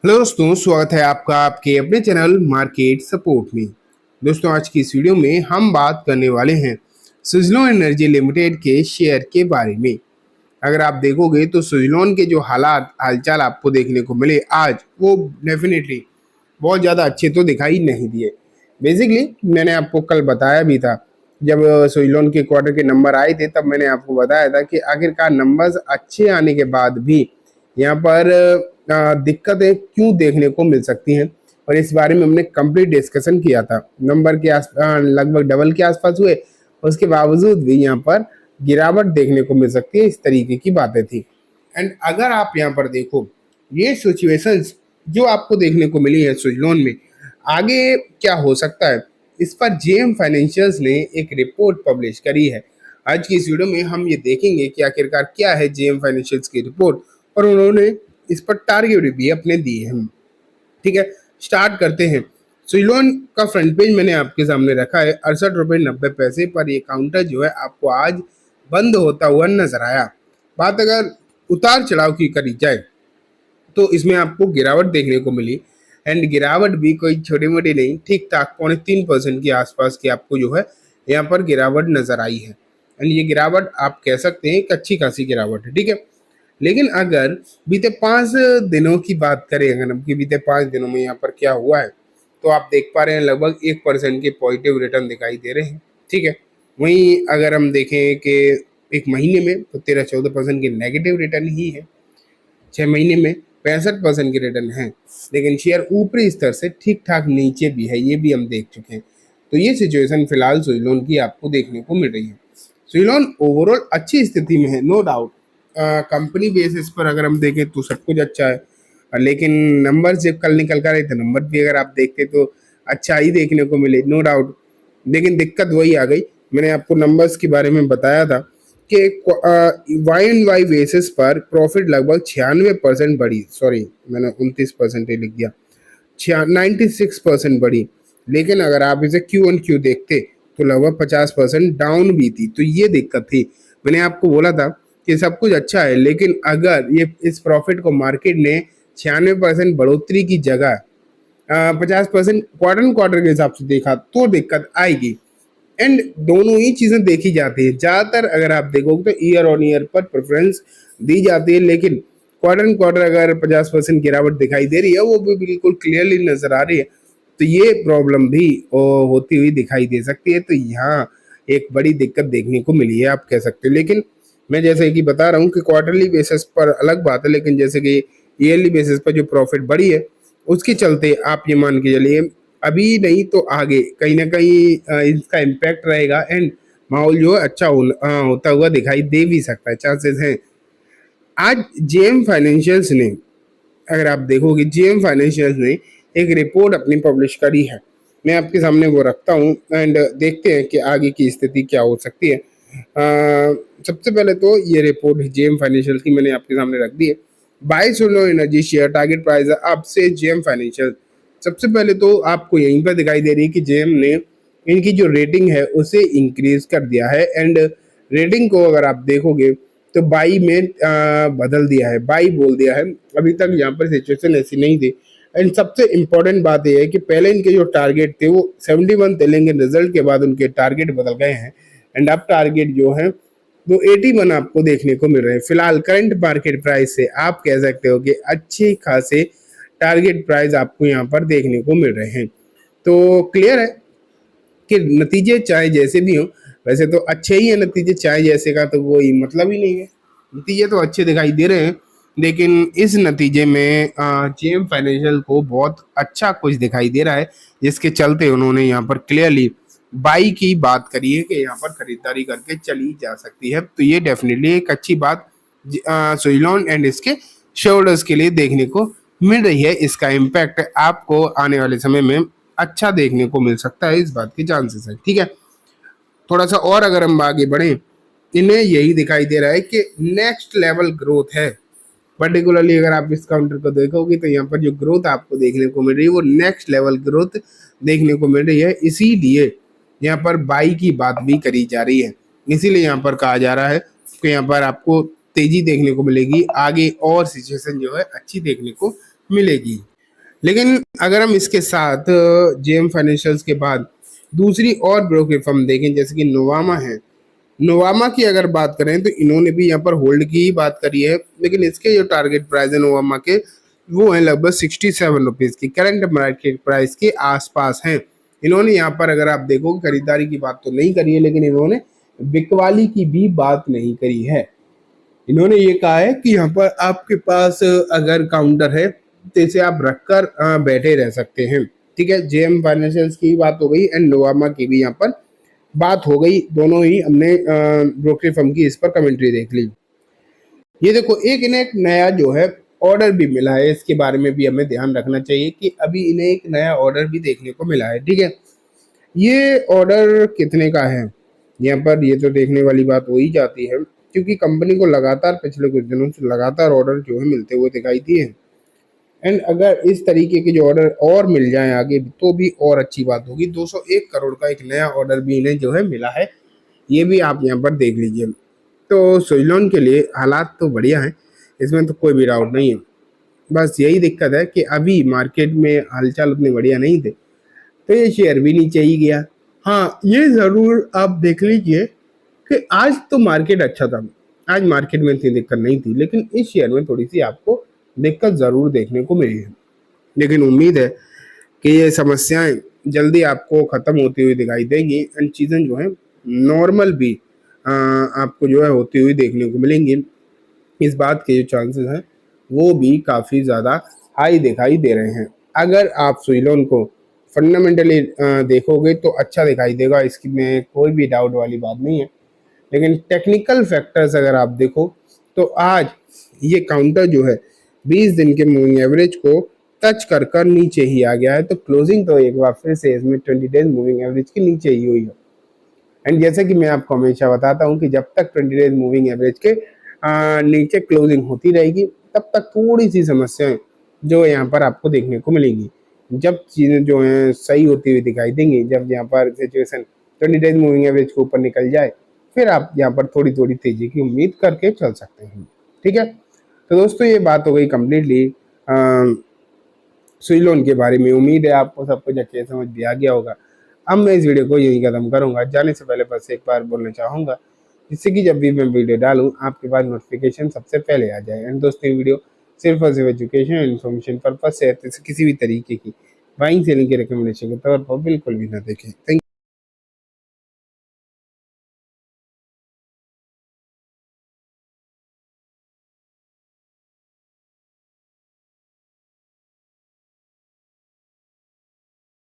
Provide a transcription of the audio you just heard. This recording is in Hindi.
हेलो दोस्तों, स्वागत है आपका आपके अपने चैनल मार्केट सपोर्ट में। दोस्तों, आज की इस वीडियो में हम बात करने वाले हैं सुज़लोन एनर्जी लिमिटेड के शेयर के बारे में। अगर आप देखोगे तो सुज़लोन के जो हालात हालचाल आपको देखने को मिले आज, वो डेफिनेटली बहुत ज़्यादा अच्छे तो दिखाई नहीं दिए। बेसिकली मैंने आपको कल बताया भी था, जब सुज़लोन के क्वार्टर के नंबर आए थे तब मैंने आपको बताया था कि आखिरकार नंबर्स अच्छे आने के बाद भी यहाँ पर दिक्कतें क्यों देखने को मिल सकती हैं, और इस बारे में हमने कंप्लीट डिस्कशन किया था। नंबर के लगभग डबल के आसपास हुए, उसके बावजूद भी यहाँ पर गिरावट देखने को मिल सकती है, इस तरीके की बातें थी। एंड अगर आप यहाँ पर देखो, ये सिचुएशंस जो आपको देखने को मिली है सुज़लोन में, आगे क्या हो सकता है, इस पर जेएम फाइनेंशियल्स ने एक रिपोर्ट पब्लिश करी है। आज की इस वीडियो में हम ये देखेंगे कि आखिरकार क्या है जेएम फाइनेंशियल्स की रिपोर्ट, और उन्होंने इस पर टारगेट भी अपने दिए हैं। ठीक है, स्टार्ट करते हैं। सुज़लोन का फ्रंट पेज मैंने आपके सामने रखा है। 68.90 रुपये पर ये काउंटर जो है आपको आज बंद होता हुआ नजर आया। बात अगर उतार चढ़ाव की करी जाए तो इसमें आपको गिरावट देखने को मिली, एंड गिरावट भी कोई छोटी मोटी नहीं, ठीक ठाक 3.25% के आसपास की आपको जो है यहाँ पर गिरावट नजर आई है। एंड ये गिरावट आप कह सकते हैं एक अच्छी खासी गिरावट है। ठीक है, लेकिन अगर बीते 5 दिनों की बात करें, अगर हम कि बीते 5 दिनों में यहाँ पर क्या हुआ है, तो आप देख पा रहे हैं लगभग 1% के पॉजिटिव रिटर्न दिखाई दे रहे हैं। ठीक है, वहीं अगर हम देखें कि एक महीने में तो 13-14% के नेगेटिव रिटर्न ही है। 6 महीने में 65% के रिटर्न है, लेकिन शेयर ऊपरी स्तर से ठीक ठाक नीचे भी है, ये भी हम देख चुके हैं। तो ये सिचुएशन फिलहाल सुज़लोन की आपको देखने को मिल रही है। सुज़लोन ओवरऑल अच्छी स्थिति में है, नो डाउट। कंपनी बेसिस पर अगर हम देखें तो सब कुछ अच्छा है, लेकिन नंबर जब कल निकल कर आए थे, नंबर भी अगर आप देखते तो अच्छा ही देखने को मिले, नो डाउट। लेकिन दिक्कत वही आ गई, मैंने आपको नंबर्स के बारे में बताया था कि वाई एंड वाई बेसिस पर प्रॉफिट लगभग 96% बढ़ी, सॉरी मैंने 29% ही लिख दिया, 96% बढ़ी। लेकिन अगर आप इसे क्यू ऑन क्यू देखते तो लगभग 50% डाउन भी थी। तो ये दिक्कत थी। मैंने आपको बोला था कि सब कुछ अच्छा है, लेकिन अगर ये इस प्रॉफिट को मार्केट ने 96% बढ़ोतरी की जगह 50% क्वार्टर क्वार्टर के हिसाब से देखा तो दिक्कत आएगी। एंड दोनों ही चीजें देखी जाती है। ज्यादातर अगर आप देखोगे तो ईयर ऑन ईयर पर प्रेफरेंस दी जाती है, लेकिन क्वार्टर क्वार्टर अगर 50% गिरावट दिखाई दे रही है, वो भी बिल्कुल क्लियरली नजर आ रही है, तो ये प्रॉब्लम भी होती हुई दिखाई दे सकती है। तो यहाँ एक बड़ी दिक्कत देखने को मिली है, आप कह सकते हो। लेकिन मैं जैसे कि बता रहा हूँ कि क्वार्टरली बेसिस पर अलग बात है, लेकिन जैसे कि ईयरली बेसिस पर जो प्रॉफिट बढ़ी है, उसके चलते आप ये मान के चलिए अभी नहीं तो आगे कहीं ना कहीं इसका इम्पैक्ट रहेगा, एंड माहौल जो है अच्छा होता हुआ दिखाई दे भी सकता है, चांसेस हैं। आज जेएम फाइनेंशियल्स ने, अगर आप देखोगे, जेएम फाइनेंशियल्स ने एक रिपोर्ट अपनी पब्लिश करी है। मैं आपके सामने वो रखता हूँ, एंड देखते हैं कि आगे की स्थिति क्या हो सकती है। सबसे पहले तो ये रिपोर्ट जेएम फाइनेंशियल की मैंने आपके सामने रख दी है। Buy Suzlon energy share target price है अब से जेएम फाइनेंशियल। सबसे पहले तो आपको यहीं पर दिखाई दे रही है कि जेएम ने इनकी जो रेटिंग है उसे इंक्रीज कर दिया है, एंड रेटिंग को अगर आप देखोगे तो बाई में बदल दिया है, बाई बोल दिया है। अभी तक यहाँ पर सिचुएशन ऐसी नहीं थी। एंड सबसे इम्पोर्टेंट बात यह है कि पहले इनके जो टारगेट थे वो 71 थे, लेकिन रिजल्ट के बाद उनके टारगेट बदल गए हैं, एंड अब टारगेट जो है वो 81 आपको देखने को मिल रहे हैं। फिलहाल करंट मार्केट प्राइस से आप कह सकते हो कि अच्छे खासे टारगेट प्राइस आपको यहाँ पर देखने को मिल रहे हैं। तो क्लियर है कि नतीजे चाहे जैसे भी हो, वैसे तो अच्छे ही है नतीजे, चाहे जैसे का तो कोई मतलब ही नहीं है। नतीजे तो अच्छे दिखाई दे रहे हैं, लेकिन इस नतीजे में जेएम फाइनेंशियल को बहुत अच्छा कुछ दिखाई दे रहा है, जिसके चलते उन्होंने यहाँ पर क्लियरली बाई की बात करी है कि यहाँ पर खरीदारी करके चली जा सकती है। तो ये डेफिनेटली एक अच्छी बात सुज़लोन एंड इसके शेयरहोल्डर्स के लिए देखने को मिल रही है। इसका इम्पैक्ट आपको आने वाले समय में अच्छा देखने को मिल सकता है, इस बात की चांसेस है। ठीक है, थोड़ा सा और अगर हम आगे बढ़ें, इन्हें यही दिखाई दे रहा है कि नेक्स्ट लेवल ग्रोथ है। पर्टिकुलरली अगर आप इस काउंटर को देखोगे तो यहाँ पर जो ग्रोथ आपको देखने को मिल रही है वो नेक्स्ट लेवल ग्रोथ देखने को मिल रही है। इसीलिए यहाँ पर बाई की बात भी करी जा रही है। इसीलिए यहाँ पर कहा जा रहा है कि यहाँ पर आपको तेजी देखने को मिलेगी, आगे और सिचुएशन जो है अच्छी देखने को मिलेगी। लेकिन अगर हम इसके साथ जेएम फाइनेंशियल्स के बाद दूसरी और ब्रोकरेज फर्म देखें जैसे कि नोवामा है, नोवामा की अगर बात करें तो इन्होंने भी यहाँ पर होल्ड की ही बात करी है, लेकिन इसके जो टारगेट प्राइस है नोवामा के वो है लगभग 67 रुपीज़ की, करंट मार्केट प्राइस के आसपास हैं। इन्होंने यहाँ पर अगर आप देखो खरीदारी की बात तो नहीं करी है, लेकिन इन्होंने बिकवाली की भी बात नहीं करी है। इन्होंने ये कहा है कि यहाँ पर आपके पास अगर काउंटर है तो इसे आप रखकर बैठे रह सकते हैं। ठीक है, जेएम फाइनेंशियल्स की बात हो गई एंड नोवामा की भी यहाँ पर बात हो गई। दोनों ही हमने ब्रोकरेज फर्म की इस पर कमेंट्री देख ली। ये देखो इन्हें एक नया जो है ऑर्डर भी मिला है, इसके बारे में भी हमें ध्यान रखना चाहिए कि अभी इन्हें एक नया ऑर्डर भी देखने को मिला है। ठीक है, ये ऑर्डर कितने का है यहाँ पर ये तो देखने वाली बात हो ही जाती है, क्योंकि कंपनी को लगातार पिछले कुछ दिनों से लगातार ऑर्डर जो है मिलते हुए दिखाई दिए हैं। एंड अगर इस तरीके के जो ऑर्डर और मिल जाए आगे तो भी और अच्छी बात होगी। 201 करोड़ का एक नया ऑर्डर भी इन्हें जो है मिला है, ये भी आप यहाँ पर देख लीजिए। तो सुइलोन के लिए हालात तो बढ़िया हैं, इसमें तो कोई भी डाउट नहीं है। बस यही दिक्कत है कि अभी मार्केट में हालचाल उतने बढ़िया नहीं थे तो ये शेयर भी नीचे ही गया। हाँ, ये ज़रूर आप देख लीजिए कि आज तो मार्केट अच्छा था, आज मार्केट में इतनी दिक्कत नहीं थी, लेकिन इस शेयर में थोड़ी सी आपको दिक्कत ज़रूर देखने को मिली है। लेकिन उम्मीद है कि ये समस्याएं जल्दी आपको ख़त्म होती हुई दिखाई देंगी एंड चीज़ें जो है नॉर्मल भी आपको जो है होती हुई देखने को मिलेंगी। इस बात के जो चांसेस हैं वो भी काफ़ी ज़्यादा हाई दिखाई दे रहे हैं। अगर आप सुइलोन को फंडामेंटली देखोगे तो अच्छा दिखाई देगा, इसकी में कोई भी डाउट वाली बात नहीं है। लेकिन टेक्निकल फैक्टर्स अगर आप देखो तो आज ये काउंटर जो है 20 दिन के मूविंग एवरेज को टच कर नीचे ही आ गया है। तो क्लोजिंग तो एक बार फिर से इसमें 20 डेज मूविंग एवरेज के नीचे ही हुई है। एंड जैसे कि मैं आपको हमेशा बताता हूँ कि जब तक 20 डेज मूविंग एवरेज के नीचे क्लोजिंग होती रहेगी तब तक थोड़ी सी समस्याएं जो यहाँ पर आपको देखने को मिलेंगी। जब चीज़ें जो हैं सही होती हुई दिखाई देंगी, जब यहाँ पर सिचुएशन 20 डेज मूविंग एवरेज के ऊपर निकल जाए, फिर आप यहाँ पर थोड़ी थोड़ी तेजी की उम्मीद करके चल सकते हैं। ठीक है, तो दोस्तों ये बात हो गई कम्प्लीटली सुइलोन के बारे में। उम्मीद है आपको सब कुछ अच्छे समझ भी आ गया होगा। अब मैं इस वीडियो को यही खत्म करूंगा। जाने से पहले बस एक बार बोलना चाहूँगा जिससे कि जब भी मैं वीडियो डालूँ आपके पास नोटिफिकेशन सबसे पहले आ जाए। एंड दोस्तों ये वीडियो सिर्फ और सिर्फ एजुकेशन एंड इन्फॉर्मेशन पर्पज से किसी भी तरीके की बाइंग सेलिंग के रिकमेंडेशन के तौर पर बिल्कुल भी ना देखें। थैंक